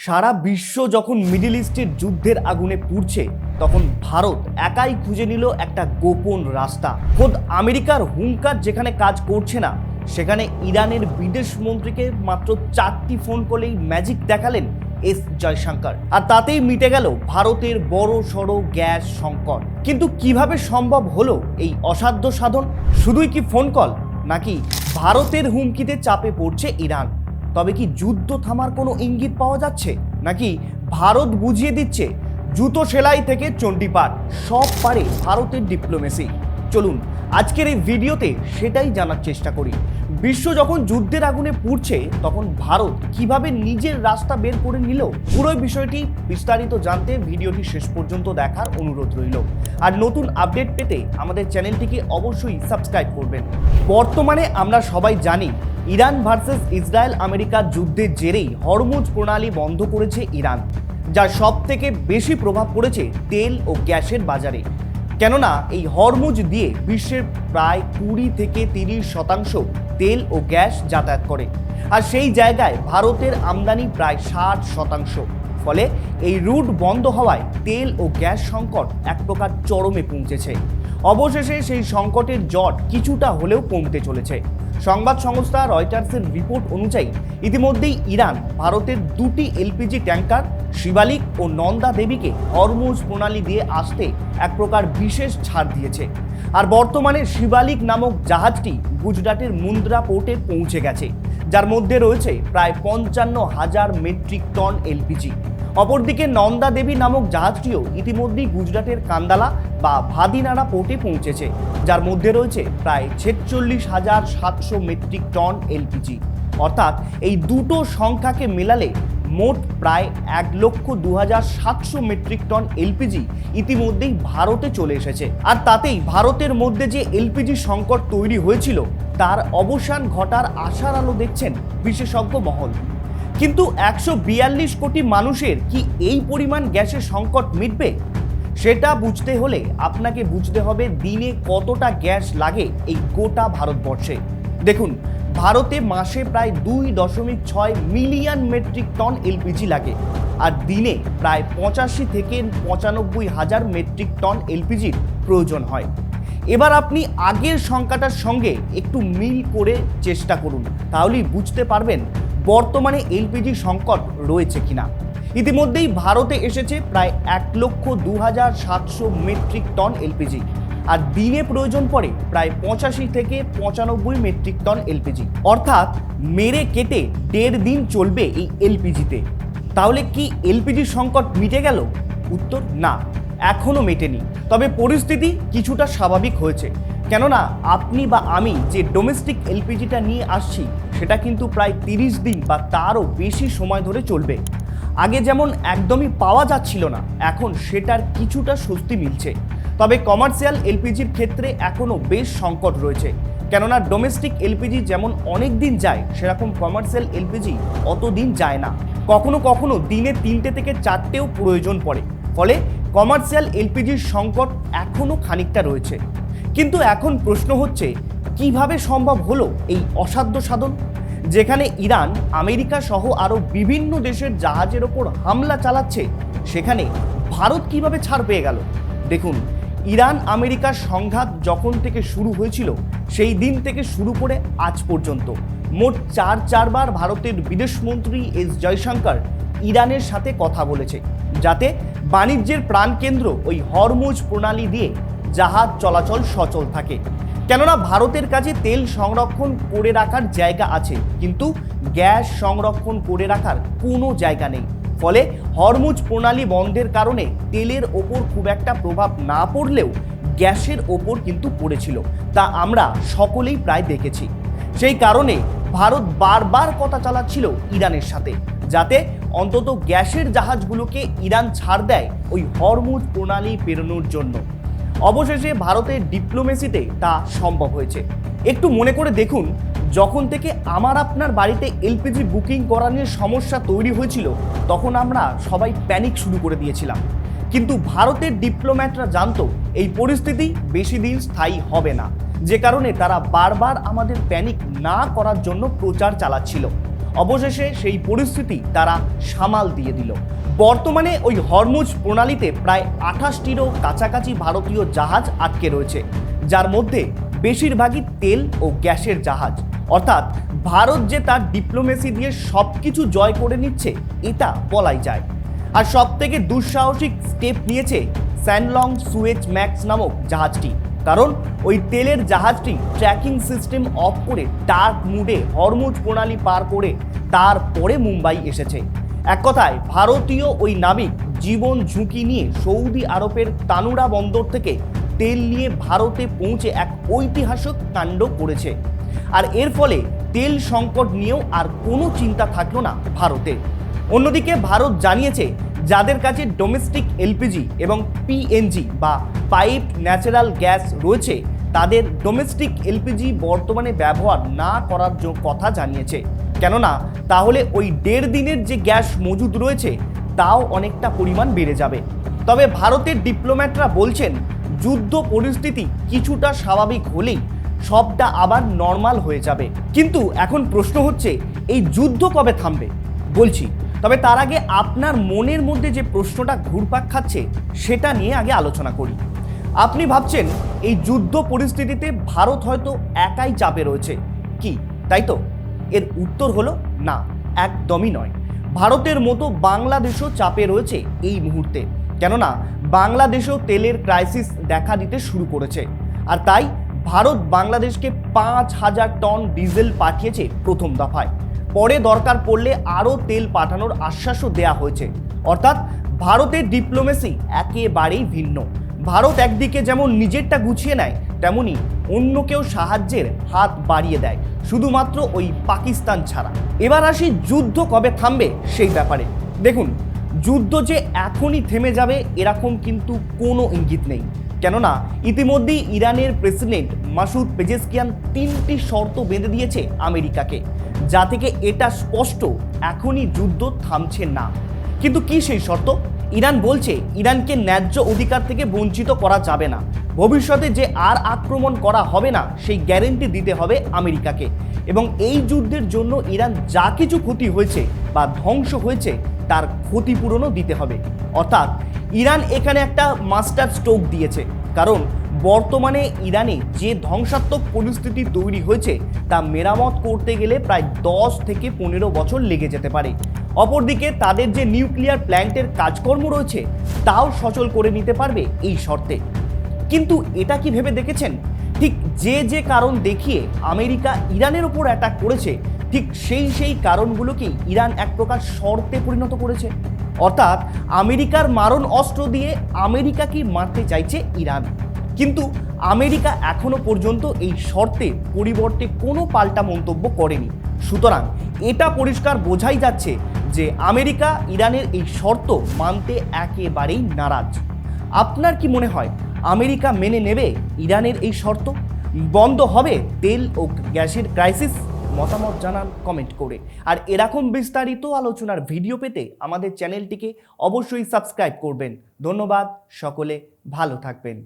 সারা বিশ্ব যখন মিডল ইস্টের যুদ্ধের আগুনে পুড়ছে তখন ভারত একাই খুঁজে নিল একটা গোপন রাস্তা। খোদ আমেরিকার হুঙ্কার যেখানে কাজ করছে না, সেখানে ইরানের বিদেশ মন্ত্রীকে মাত্র 4টি ফোন কলেই ম্যাজিক দেখালেন এস জয়শঙ্কর, আর তাতেই মিটে গেল ভারতের বড় সড় গ্যাস সংকট। কিন্তু কিভাবে সম্ভব হলো এই অসাধ্য সাধন? শুধুই কি ফোন কল, নাকি ভারতের হুমকিতে চাপে পড়ছে ইরান? তবে কি যুদ্ধ থামার কোনো ইঙ্গিত পাওয়া যাচ্ছে, নাকি ভারত বুঝিয়ে দিচ্ছে জুতো সেলাই থেকে চণ্ডীপাঠ সব পারে ভারতের ডিপ্লোমেসি? চলুন আজকের এই ভিডিওতে সেটাই জানার চেষ্টা করি। বিশ্ব যখন যুদ্ধের আগুনে পুড়ছে তখন ভারত কিভাবে নিজের রাস্তা বের করে নিল, পুরো বিষয়টি বিস্তারিত জানতে ভিডিওটি শেষ পর্যন্ত দেখার অনুরোধ রইল। আর নতুন আপডেট পেতে আমাদের চ্যানেলটিকে অবশ্যই সাবস্ক্রাইব করবেন। বর্তমানে আমরা সবাই জানি ইরান ভার্সেস ইসরায়েল আমেরিকার যুদ্ধের জেরেই হরমুজ প্রণালী বন্ধ করেছে ইরান, যার সব থেকে বেশি প্রভাব পড়েছে তেল ও গ্যাসের বাজারে। কেননা এই হরমুজ দিয়ে বিশ্বের প্রায় 20 থেকে 30% তেল ও গ্যাস যাতায়াত করে, আর সেই জায়গায় ভারতের আমদানি প্রায় 60%। ফলে এই রুট বন্ধ হওয়ায় তেল ও গ্যাস সংকট এক প্রকার চরমে পৌঁছেছে। অবশেষে সেই সংকটের জট কিছুটা হলেও কমতে চলেছে। সংবাদ সংস্থা রয়টার্সের রিপোর্ট অনুযায়ী ইতিমধ্যেই ইরান ভারতের 2টি এলপিজি ট্যাঙ্কার শিবালিক ও নন্দা দেবীকে হরমুজ প্রণালী দিয়ে আসতে এক প্রকার বিশেষ ছাড় দিয়েছে। আর বর্তমানে শিবালিক নামক জাহাজটি গুজরাটের মুন্দ্রা পোর্টে পৌঁছে গেছে, যার মধ্যে রয়েছে প্রায় 55,000 মেট্রিক টন এলপিজি। অপরদিকে নন্দা দেবী নামক জাহাজটিও ইতিমধ্যেই গুজরাটের কান্দালা বা ভাদিনাড়া পোর্টে পৌঁছেছে, যার মধ্যে রয়েছে প্রায় 46,700 মেট্রিক টন এলপিজি। অর্থাৎ এই দুটো সংখ্যাকে মেলালে মোট প্রায় 1,02,700 মেট্রিক টন এলপিজি ইতিমধ্যেই ভারতে চলে এসেছে। আর তাতেই ভারতের মধ্যে যে এলপিজি সংকট তৈরি হয়েছিল তার অবসান ঘটার আশার আলো দেখছেন বিশেষজ্ঞ মহল। কিন্তু 142 কোটি মানুষের কি এই পরিমাণ গ্যাসের সংকট মিটবে? সেটা বুঝতে হলে আপনাকে বুঝতে হবে দিনে কতটা গ্যাস লাগে এই গোটা ভারতবর্ষে। দেখুন, ভারতে মাসে প্রায় 2.6 মিলিয়ন মেট্রিক টন এলপিজি লাগে, আর দিনে প্রায় 85 থেকে 95 হাজার মেট্রিক টন এলপিজির প্রয়োজন হয়। এবার আপনি আগের সংখ্যাটার সঙ্গে একটু মিল করে চেষ্টা করুন, তাহলেই বুঝতে পারবেন বর্তমানে এলপিজি সংকট রয়েছে কিনা। ইতিমধ্যেই ভারতে এসেছে প্রায় 1,02,700 মেট্রিক টন এলপিজি, আর দিনে প্রয়োজন পড়ে প্রায় 85 থেকে 95 মেট্রিক টন এলপিজি। অর্থাৎ মেরে কেটে 1.5 দিন চলবে এই এলপিজিতে। তাহলে কি এলপিজি সংকট মিটে গেল? উত্তর না, এখনো মেটেনি। তবে পরিস্থিতি কিছুটা স্বাভাবিক হয়েছে, কেননা আপনি বা আমি যে ডোমেস্টিক এলপিজিটা নিয়ে আসছি সেটা কিন্তু প্রায় 30 দিন বা তারও বেশি সময় ধরে চলবে। আগে যেমন একদমই পাওয়া যাচ্ছিল না, এখন সেটার কিছুটা স্বস্তি মিলছে। তবে কমার্শিয়াল এলপিজির ক্ষেত্রে এখনও বেশ সংকট রয়েছে, কেননা ডোমেস্টিক এলপিজি যেমন অনেক দিন যায়, সেরকম কমার্শিয়াল এলপিজি অত দিন যায় না। কখনো কখনো দিনে 3টে থেকে 4টেও প্রয়োজন পড়ে। ফলে কমার্শিয়াল এলপিজির সংকট এখনও খানিকটা রয়েছে। কিন্তু এখন প্রশ্ন হচ্ছে, কিভাবে সম্ভব হলো এই অসাধ্য সাধন? যেখানে ইরান আমেরিকা সহ আরও বিভিন্ন দেশের জাহাজের ওপর হামলা চালাচ্ছে, সেখানে ভারত কিভাবে ছাড় পেয়ে গেল? দেখুন, ইরান আমেরিকার সংঘাত যখন থেকে শুরু হয়েছিল সেই দিন থেকে শুরু করে আজ পর্যন্ত মোট 4বার ভারতের বিদেশমন্ত্রী এস জয়শঙ্কর ইরানের সাথে কথা বলেছে, যাতে বাণিজ্যের প্রাণকেন্দ্র ওই হরমুজ প্রণালী দিয়ে জাহাজ চলাচল সচল থাকে। কেননা ভারতের কাছে তেল সংরক্ষণ করে রাখার জায়গা আছে, কিন্তু গ্যাস সংরক্ষণ করে রাখার কোনো জায়গা নেই। ফলে হরমুজ প্রণালী বন্ধের কারণে তেলের ওপর খুব একটা প্রভাব না পড়লেও গ্যাসের ওপর কিন্তু পড়েছিল, তা আমরা সকলেই প্রায় দেখেছি। সেই কারণে ভারত বারবার কথা চালাচ্ছিল ইরানের সাথে, যাতে অন্তত গ্যাসের জাহাজগুলোকে ইরান ছাড় দেয় ওই হরমুজ প্রণালী পেরোনোর জন্য। অবশেষে ভারতের ডিপ্লোমেসিতে তা সম্ভব হয়েছে। একটু মনে করে দেখুন, যখন থেকে আমার আপনার বাড়িতে এলপিজি বুকিং করা নিয়ে সমস্যা তৈরি হয়েছিল, তখন আমরা সবাই প্যানিক শুরু করে দিয়েছিলাম। কিন্তু ভারতের ডিপ্লোম্যাটরা জানতো এই পরিস্থিতি বেশি দিন স্থায়ী হবে না, যে কারণে তারা বারবার আমাদের প্যানিক না করার জন্য প্রচার চালাচ্ছিল। অবশেষে সেই পরিস্থিতি তারা সামাল দিয়ে দিল। বর্তমানে ওই হরমুজ প্রণালীতে প্রায় 28টিরও কাছাকাছি ভারতীয় জাহাজ আটকে রয়েছে, যার মধ্যে বেশিরভাগই তেল ও গ্যাসের জাহাজ। অর্থাৎ ভারত যে তার ডিপ্লোমেসি দিয়ে সব কিছু জয় করে নিচ্ছে এটা বলাই যায়। আর সব থেকে দুঃসাহসিক স্টেপ নিয়েছে স্যানলং সুয়েজ ম্যাক্স নামক জাহাজটি, কারণ ওই তেলের জাহাজটি ট্র্যাকিং সিস্টেম অফ করে ডার্ক মুডে হরমুজ প্রণালী পার করে তারপরে মুম্বাই এসেছে। এক কথায় ভারতীয় ওই নাবিক জীবন ঝুঁকি নিয়ে সৌদি আরবের তানুরা বন্দর থেকে তেল নিয়ে ভারতে পৌঁছে এক ঐতিহাসিক কাণ্ড করেছে। আর এর ফলে তেল সংকট নিয়েও আর কোনো চিন্তা থাকলো না ভারতে। অন্যদিকে ভারত জানিয়েছে যাদের কাছে ডোমেস্টিক এলপিজি এবং পিএনজি বা পাইপড ন্যাচারাল গ্যাস রয়েছে তাদের ডোমেস্টিক এলপিজি বর্তমানে ব্যবহার না করার কথা জানিয়েছে, কেননা তাহলে ওই 1.5 দিনের যে গ্যাস মজুদ রয়েছে তাও অনেকটা পরিমাণ বেড়ে যাবে। তবে ভারতের ডিপ্লোম্যাটরা বলছেন যুদ্ধ পরিস্থিতি কিছুটা স্বাভাবিক হলেই সবটা আবার নর্মাল হয়ে যাবে। কিন্তু এখন প্রশ্ন হচ্ছে এই যুদ্ধ কবে থামবে? বলছি, তবে তার আগে আপনার মনের মধ্যে যে প্রশ্নটা ঘুরপাক খাচ্ছে সেটা নিয়ে আগে আলোচনা করি। আপনি ভাবছেন এই যুদ্ধ পরিস্থিতিতে ভারত হয়তো একাই চাপে রয়েছে কি, তাই তো? এর উত্তর হলো না, একদমই নয়। ভারতের মতো বাংলাদেশও চাপে রয়েছে এই মুহূর্তে, কেননা বাংলাদেশেও তেলের ক্রাইসিস দেখা দিতে শুরু করেছে। আর তাই ভারত বাংলাদেশকে 5,000 টন ডিজেল পাঠিয়েছে প্রথম দফায়, পরে দরকার পড়লে আরও তেল পাঠানোর আশ্বাসও দেয়া হয়েছে। অর্থাৎ ভারতের ডিপ্লোমেসি একেবারেই ভিন্ন। ভারত একদিকে যেমন নিজেরটা গুছিয়ে নেয়, তেমনি অন্য কেউ সাহায্যের হাত বাড়িয়ে দেয়, শুধুমাত্র ওই পাকিস্তান ছাড়া। এবার আসি যুদ্ধ কবে থামবে সেই ব্যাপারে। দেখুন, যুদ্ধ যে এখনই থেমে যাবে এরকম কিন্তু কোনো ইঙ্গিত নেই, কেননা ইতিমধ্যেই ইরানের প্রেসিডেন্ট মাসুদ পেজেশকিয়ান 3টি শর্ত বেঁধে দিয়েছে আমেরিকাকে, যা থেকে এটা স্পষ্ট এখনই যুদ্ধ থামছে না। কিন্তু কি সেই শর্ত? ইরান বলছে ইরানকে ন্যায্য অধিকার থেকে বঞ্চিত করা যাবে না, ভবিষ্যতে যে আর আক্রমণ করা হবে না সেই গ্যারেন্টি দিতে হবে আমেরিকাকে, এবং এই যুদ্ধের জন্য ইরান যা কিছু ক্ষতি হয়েছে বা ধ্বংস হয়েছে তার ক্ষতিপূরণও দিতে হবে। অর্থাৎ ইরান এখানে একটা মাস্টার স্ট্রোক দিয়েছে, কারণ বর্তমানে ইরানে যে ধ্বংসাত্মক পরিস্থিতি তৈরি হয়েছে তা মেরামত করতে গেলে প্রায় 10 থেকে 15 বছর লেগে যেতে পারে। অপরদিকে তাদের যে নিউক্লিয়ার প্ল্যান্টের কাজকর্ম রয়েছে তাও সচল করে নিতে পারবে এই শর্তে। কিন্তু এটা কি ভেবে দেখেছেন, ঠিক যে কারণ দেখিয়ে আমেরিকা ইরানের ওপর অ্যাটাক করেছে ঠিক সেই কারণগুলোকেই ইরান এক প্রকার শর্তে পরিণত করেছে। অর্থাৎ আমেরিকার মারণ অস্ত্র দিয়ে আমেরিকাকে মারতে চাইছে ইরান, কিন্তু আমেরিকা এখনো পর্যন্ত এই শর্তে পরিবর্তে কোনো পাল্টা মন্তব্য করেনি। সুতরাং এটা পরিষ্কার বোঝাই যাচ্ছে যে আমেরিকা ইরানের এই শর্ত মানতে একেবারেই নারাজ। আপনার কি মনে হয় আমেরিকা মেনে নেবে ইরানের এই শর্ত? বন্ধ হবে তেল ও গ্যাসের ক্রাইসিস? মতামত জানান কমেন্ট করে। আর এরকম বিস্তারিত আলোচনার ভিডিও পেতে আমাদের চ্যানেলটিকে অবশ্যই সাবস্ক্রাইব করবেন। ধন্যবাদ, সকলে ভালো থাকবেন।